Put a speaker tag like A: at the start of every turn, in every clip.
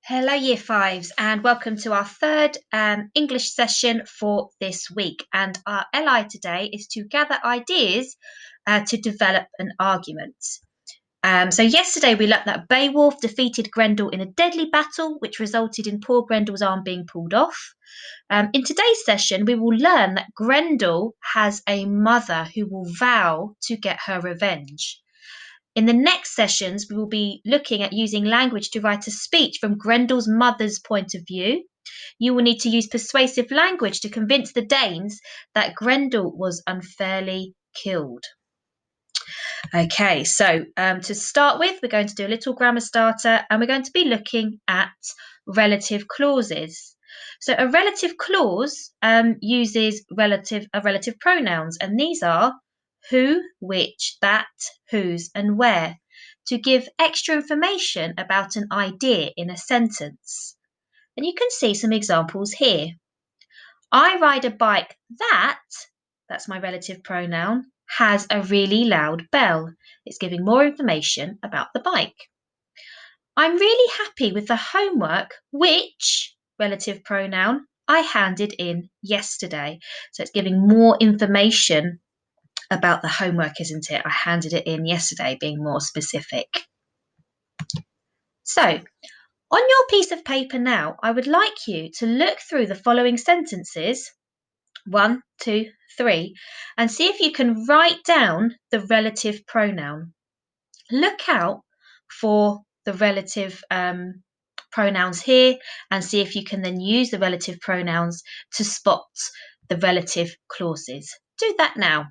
A: Hello, Year Fives, and welcome to our third English session for this week. And our LI today is to gather ideas to develop an argument. So yesterday we learnt that Beowulf defeated Grendel in a deadly battle, which resulted in poor Grendel's arm being pulled off. In today's session, we will learn that Grendel has a mother who will vow to get her revenge. In the next sessions, we will be looking at using language to write a speech from Grendel's mother's point of view. You will need to use persuasive language to convince the Danes that Grendel was unfairly killed. Okay, so to start with, we're going to do a little grammar starter and we're going to be looking at relative clauses. So a relative clause uses relative pronouns, and these are who, which, that, whose, and where, to give extra information about an idea in a sentence. And you can see some examples here. I ride a bike that's my relative pronoun, has a really loud bell. It's giving more information about the bike. I'm really happy with the homework, which, relative pronoun, I handed in yesterday. So it's giving more information about the homework, isn't it? I handed it in yesterday, being more specific. So, on your piece of paper now, I would like you to look through the following sentences, 1, 2, 3, and see if you can write down the relative pronoun. Look out for the relative pronouns here and see if you can then use the relative pronouns to spot the relative clauses. Do that now.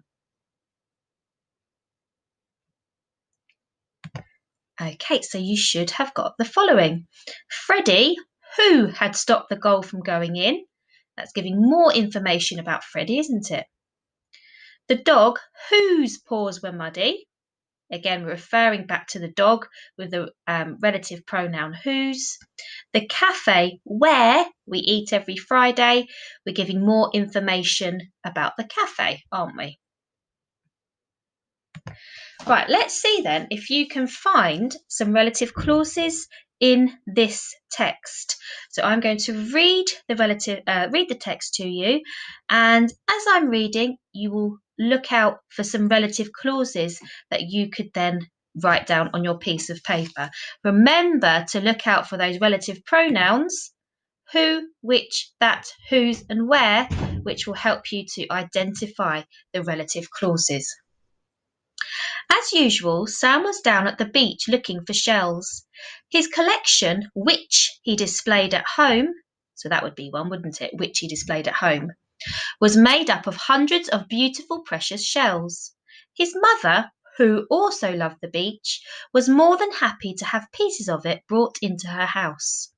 A: Okay, so you should have got the following. Freddie, who had stopped the goal from going in. That's giving more information about Freddie, isn't it? The dog, whose paws were muddy. Again, we're referring back to the dog with the relative pronoun whose. The cafe, where we eat every Friday. We're giving more information about the cafe, aren't we? Right, let's see then if you can find some relative clauses in this text. So I'm going to read the text to you, and as I'm reading, you will look out for some relative clauses that you could then write down on your piece of paper. Remember to look out for those relative pronouns, who, which, that, whose, and where, which will help you to identify the relative clauses. As usual, Sam was down at the beach looking for shells. His collection, which he displayed at home, so that would be one, wouldn't it? Which he displayed at home, was made up of hundreds of beautiful precious shells. His mother, who also loved the beach, was more than happy to have pieces of it brought into her house.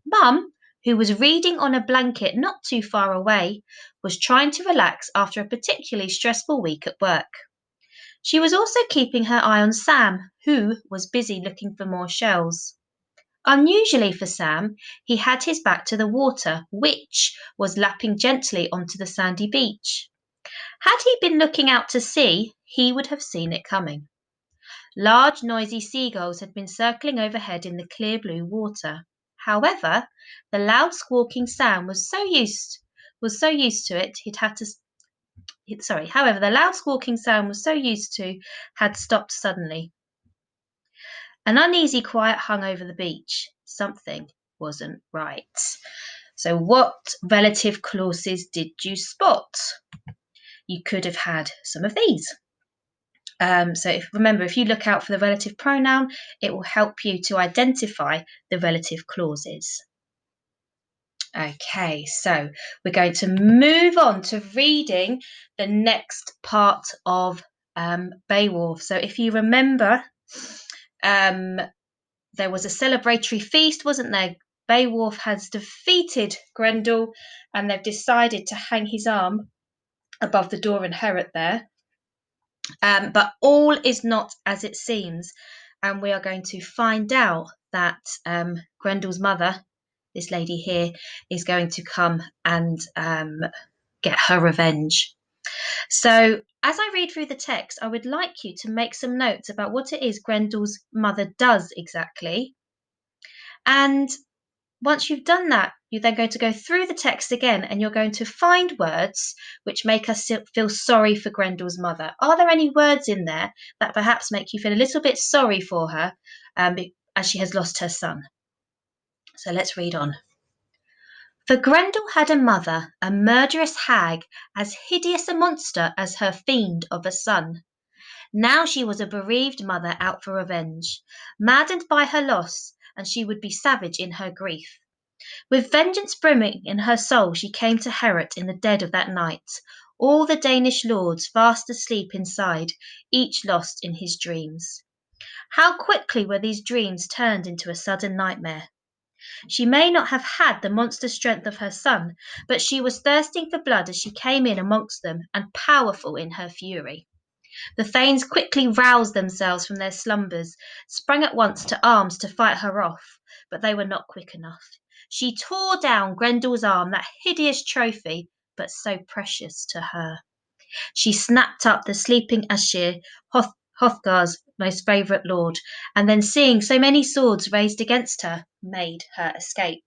A: Mum, who was reading on a blanket not too far away, was trying to relax after a particularly stressful week at work. She was also keeping her eye on Sam, who was busy looking for more shells. Unusually for Sam, he had his back to the water, which was lapping gently onto the sandy beach. Had he been looking out to sea, he would have seen it coming. Large, noisy seagulls had been circling overhead in the clear blue water. However, the loud squawking Sam was so used to it, however, the loud squawking sound was so used to had stopped suddenly. An uneasy quiet hung over the beach. Something wasn't right. So what relative clauses did you spot? You could have had some of these. Remember, if you look out for the relative pronoun, it will help you to identify the relative clauses. Okay, so we're going to move on to reading the next part of Beowulf. So if you remember, there was a celebratory feast, wasn't there? Beowulf has defeated Grendel and they've decided to hang his arm above the door in Herod there. But all is not as it seems, and we are going to find out that Grendel's mother, this lady here, is going to come and get her revenge. So as I read through the text, I would like you to make some notes about what it is Grendel's mother does exactly. And once you've done that, you're then going to go through the text again and you're going to find words which make us feel sorry for Grendel's mother. Are there any words in there that perhaps make you feel a little bit sorry for her as she has lost her son? So let's read on. For Grendel had a mother, a murderous hag, as hideous a monster as her fiend of a son. Now she was a bereaved mother out for revenge, maddened by her loss, and she would be savage in her grief. With vengeance brimming in her soul, she came to Herot in the dead of that night, all the Danish lords fast asleep inside, each lost in his dreams. How quickly were these dreams turned into a sudden nightmare! She may not have had the monster strength of her son, but she was thirsting for blood as she came in amongst them, and powerful in her fury. The thanes quickly roused themselves from their slumbers, sprang at once to arms to fight her off, but they were not quick enough. She tore down Grendel's arm, that hideous trophy, but so precious to her. She snapped up the sleeping Aesir, Hrothgar's most favourite lord, and then seeing so many swords raised against her, made her escape.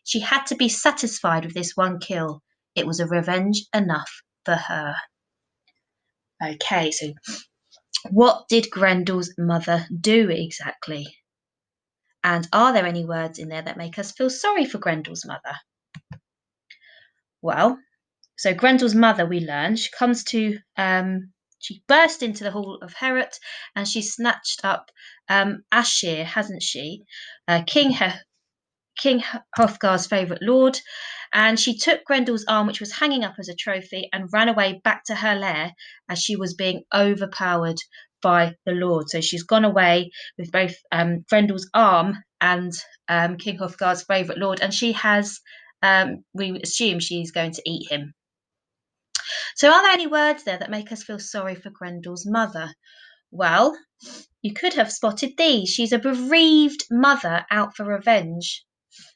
A: She had to be satisfied with this one kill. It was a revenge enough for her. Okay, so what did Grendel's mother do exactly? And are there any words in there that make us feel sorry for Grendel's mother? Well, so Grendel's mother, we learn, she comes to, she burst into the hall of Herot and she snatched up Aesir, hasn't she? King Hrothgar's favourite lord, and she took Grendel's arm, which was hanging up as a trophy, and ran away back to her lair as she was being overpowered by the lord. So she's gone away with both Grendel's arm and King Hrothgar's favourite lord, and she has, we assume she's going to eat him. So are there any words there that make us feel sorry for Grendel's mother? Well, you could have spotted these. She's a bereaved mother out for revenge.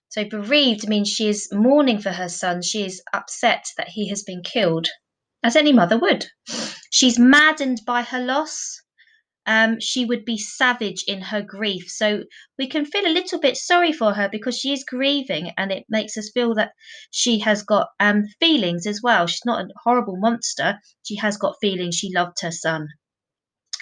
A: So bereaved means she is mourning for her son. She is upset that he has been killed, as any mother would. She's maddened by her loss. She would be savage in her grief. So we can feel a little bit sorry for her because she is grieving, and it makes us feel that she has got feelings as well. She's not a horrible monster. She has got feelings. She loved her son.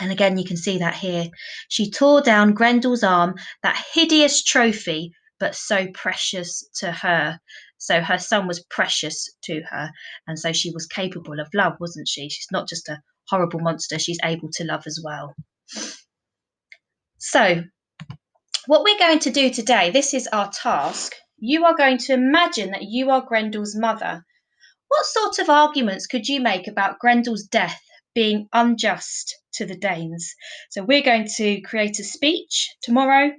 A: And again, you can see that here. She tore down Grendel's arm, that hideous trophy, but so precious to her. So her son was precious to her. And so she was capable of love, wasn't she? She's not just a horrible monster, she's able to love as well. So, what we're going to do today, this is our task. You are going to imagine that you are Grendel's mother. What sort of arguments could you make about Grendel's death being unjust to the Danes? So we're going to create a speech tomorrow,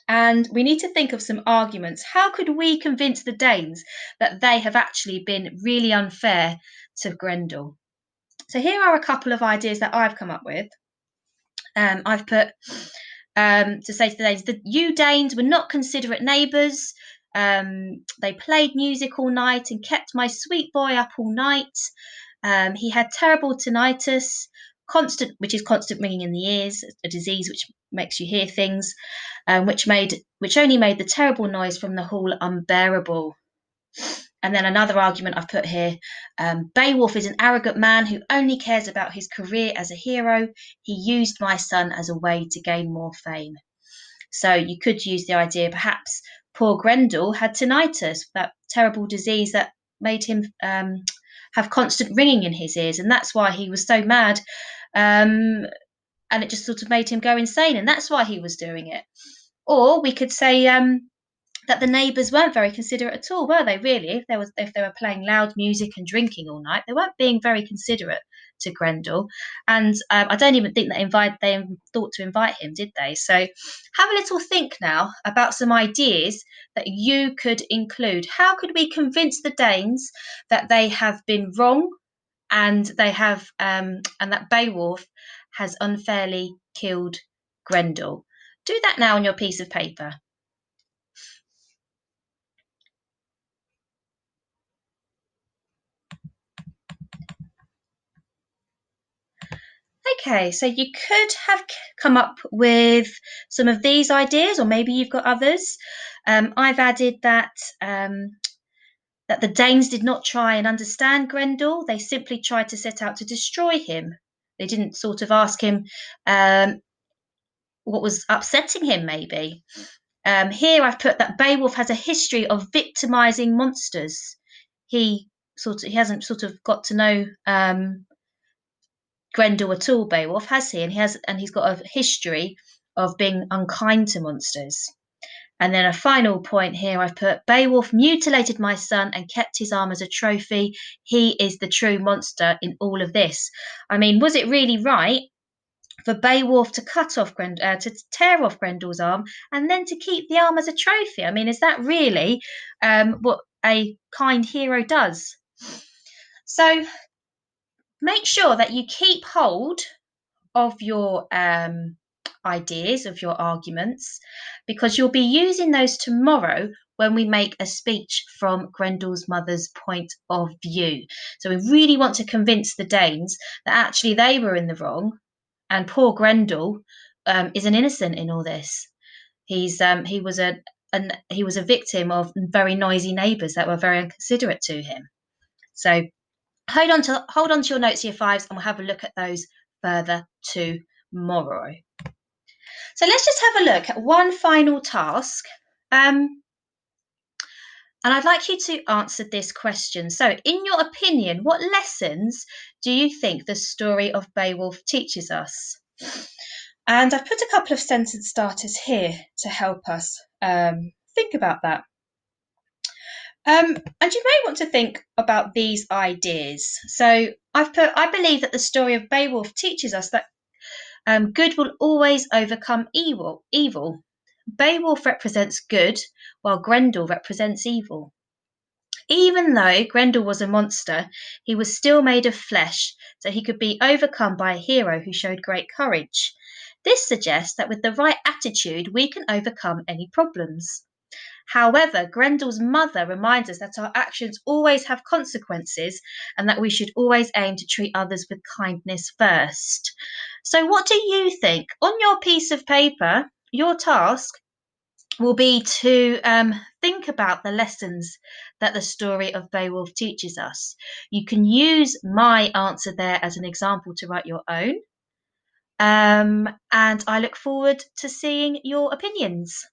A: and we need to think of some arguments. How could we convince the Danes that they have actually been really unfair to Grendel? So here are a couple of ideas that I've come up with. I've put to say to the Danes that you Danes were not considerate neighbours. They played music all night and kept my sweet boy up all night. He had terrible tinnitus, which is constant ringing in the ears, a disease which makes you hear things, which only made the terrible noise from the hall unbearable. And then another argument I've put here, Beowulf is an arrogant man who only cares about his career as a hero. He used my son as a way to gain more fame. So you could use the idea perhaps poor Grendel had tinnitus, that terrible disease that made him have constant ringing in his ears, and that's why he was so mad, and it just sort of made him go insane, and that's why he was doing it. Or we could say that the neighbours weren't very considerate at all, were they? Really, if they were playing loud music and drinking all night, they weren't being very considerate to Grendel, and I don't even think they thought to invite him, did they? So have a little think now about some ideas that you could include. How could we convince the Danes that they have been wrong, and they have and that Beowulf has unfairly killed Grendel? Do that now on your piece of paper. Okay, so you could have come up with some of these ideas, or maybe you've got others. I've added that the Danes did not try and understand Grendel; they simply tried to set out to destroy him. They didn't sort of ask him um, what was upsetting him, maybe. Here I've put that Beowulf has a history of victimizing monsters. He hasn't sort of got to know Grendel at all, Beowulf, has he? And he's got a history of being unkind to monsters. And then a final point here I've put Beowulf mutilated my son and kept his arm as a trophy. He is the true monster in all of this. I mean, was it really right for Beowulf to to tear off Grendel's arm and then to keep the arm as a trophy? I mean, is that really what a kind hero does? So make sure that you keep hold of your ideas, of your arguments, because you'll be using those tomorrow when we make a speech from Grendel's mother's point of view. So we really want to convince the Danes that actually they were in the wrong, and poor Grendel is an innocent in all this. He was a victim of very noisy neighbours that were very inconsiderate to him. So hold on to your notes, year fives, and we'll have a look at those further tomorrow. So let's just have a look at one final task. And I'd like you to answer this question. So, in your opinion, what lessons do you think the story of Beowulf teaches us? And I've put a couple of sentence starters here to help us think about that. And you may want to think about these ideas. So I believe that the story of Beowulf teaches us that good will always overcome evil. Beowulf represents good, while Grendel represents evil. Even though Grendel was a monster, he was still made of flesh, so he could be overcome by a hero who showed great courage. This suggests that with the right attitude, we can overcome any problems. However, Grendel's mother reminds us that our actions always have consequences and that we should always aim to treat others with kindness first. So, what do you think? On your piece of paper, your task will be to think about the lessons that the story of Beowulf teaches us. You can use my answer there as an example to write your own. And I look forward to seeing your opinions.